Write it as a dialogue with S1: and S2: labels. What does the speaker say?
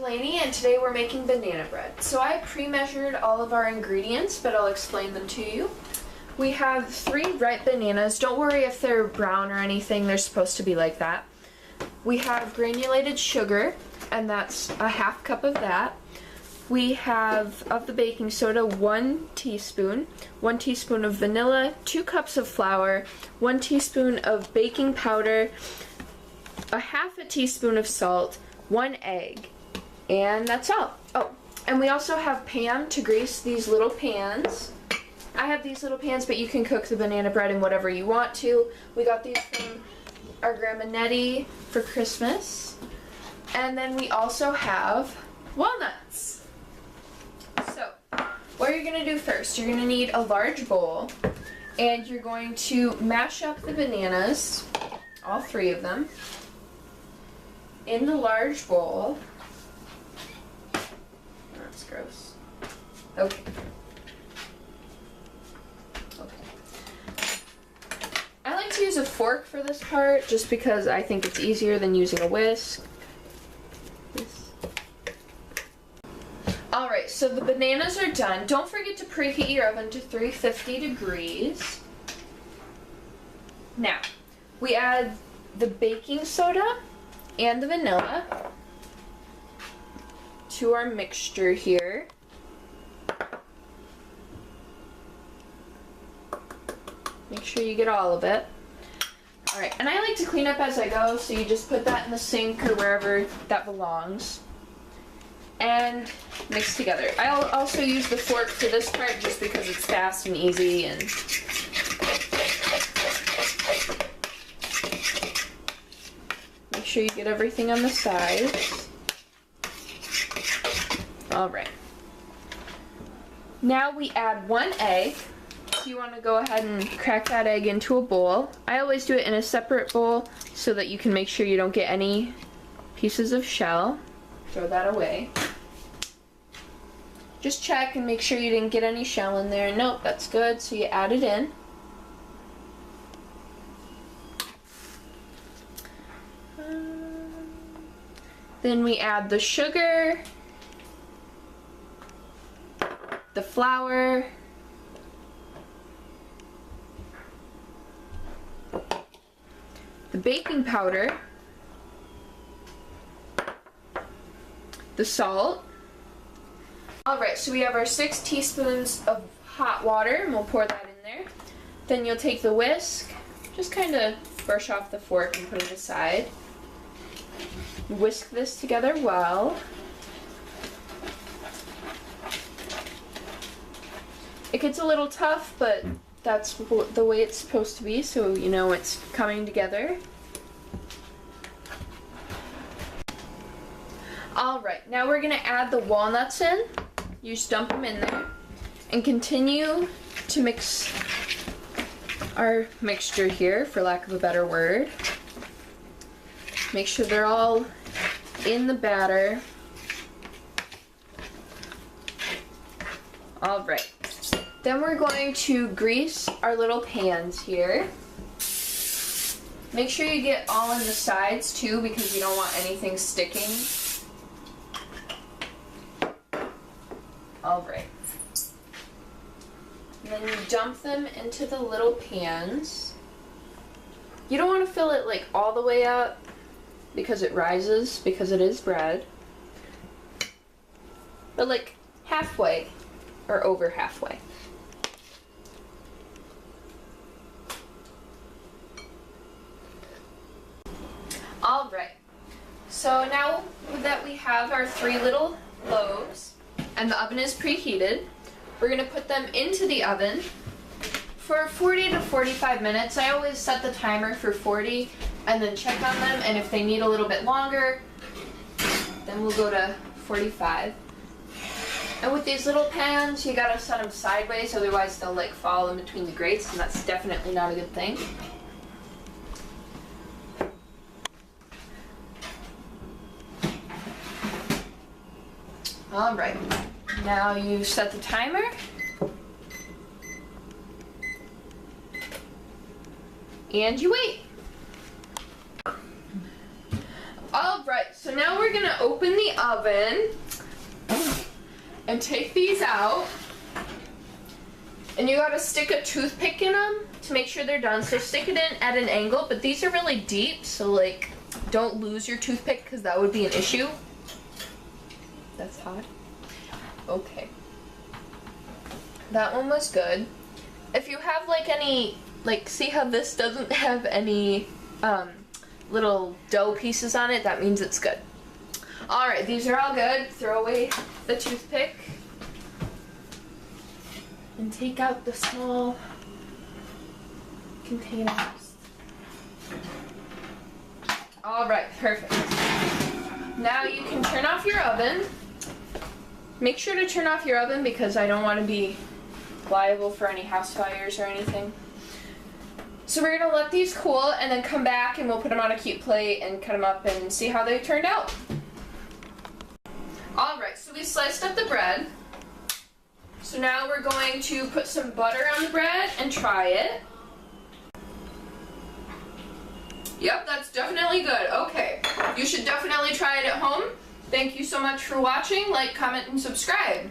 S1: Delaney, and today we're making banana bread. So I pre-measured all of our ingredients, but I'll explain them to you. We have 3 ripe bananas. Don't worry if they're brown or anything, they're supposed to be like that. We have granulated sugar, and that's a half cup of that. We have, of the baking soda, 1 teaspoon, 1 teaspoon of vanilla, 2 cups of flour, 1 teaspoon of baking powder, a half a teaspoon of salt, 1 egg, and that's all. Oh, and we also have pan to grease these little pans. I have these little pans, but you can cook the banana bread in whatever you want to. We got these from our Grandma Nettie for Christmas. And then we also have walnuts. So, what you're going to do first, you're going to need a large bowl, and you're going to mash up the bananas, all 3 of them, in the large bowl. That's gross. Okay. I like to use a fork for this part just because I think it's easier than using a whisk. Alright, so the bananas are done. Don't forget to preheat your oven to 350 degrees. Now, we add the baking soda and the vanilla to our mixture here. Make sure you get all of it. Alright, and I like to clean up as I go, so you just put that in the sink or wherever that belongs. And mix together. I'll also use the fork for this part just because it's fast and easy and make sure you get everything on the sides. Alright. Now we add 1 egg. So you want to go ahead and crack that egg into a bowl. I always do it in a separate bowl so that you can make sure you don't get any pieces of shell. Throw that away. Just check and make sure you didn't get any shell in there. Nope, that's good. So you add it in. Then we add the sugar, the flour, the baking powder, the salt. Alright, so we have our 6 teaspoons of hot water, and we'll pour that in there. Then you'll take the whisk, just kind of brush off the fork and put it aside. Whisk this together well. It gets a little tough, but that's the way it's supposed to be, so you know it's coming together. Alright, now we're going to add the walnuts in. You just dump them in there and continue to mix our mixture here, for lack of a better word. Make sure they're all in the batter. Alright. Then we're going to grease our little pans here. Make sure you get all in the sides too, because you don't want anything sticking. Alright. Then you dump them into the little pans. You don't want to fill it like all the way up because it rises, because it is bread. But like halfway or over halfway. Alright, so now that we have our 3 little loaves and the oven is preheated, we're going to put them into the oven for 40 to 45 minutes. I always set the timer for 40 and then check on them, and if they need a little bit longer, then we'll go to 45. And with these little pans, you gotta set them sideways, otherwise they'll like fall in between the grates, and that's definitely not a good thing. Alright, now you set the timer. And you wait. Alright. Alright, so now we're gonna open the oven and take these out. And you gotta stick a toothpick in them to make sure they're done. So stick it in at an angle, but these are really deep, so like don't lose your toothpick because that would be an issue. That's hot. Okay. That one was good. If you have like any, like see how this doesn't have any little dough pieces on it, that means it's good. Alright, these are all good. Throw away the toothpick. And take out the small containers. Alright, perfect. Now you can turn off your oven. Make sure to turn off your oven because I don't want to be liable for any house fires or anything. So we're going to let these cool and then come back and we'll put them on a cute plate and cut them up and see how they turned out. Alright, so we sliced up the bread. So now we're going to put some butter on the bread and try it. Yep, that's definitely good. Okay, you should definitely try it at home. Thank you so much for watching. Like, comment, and subscribe.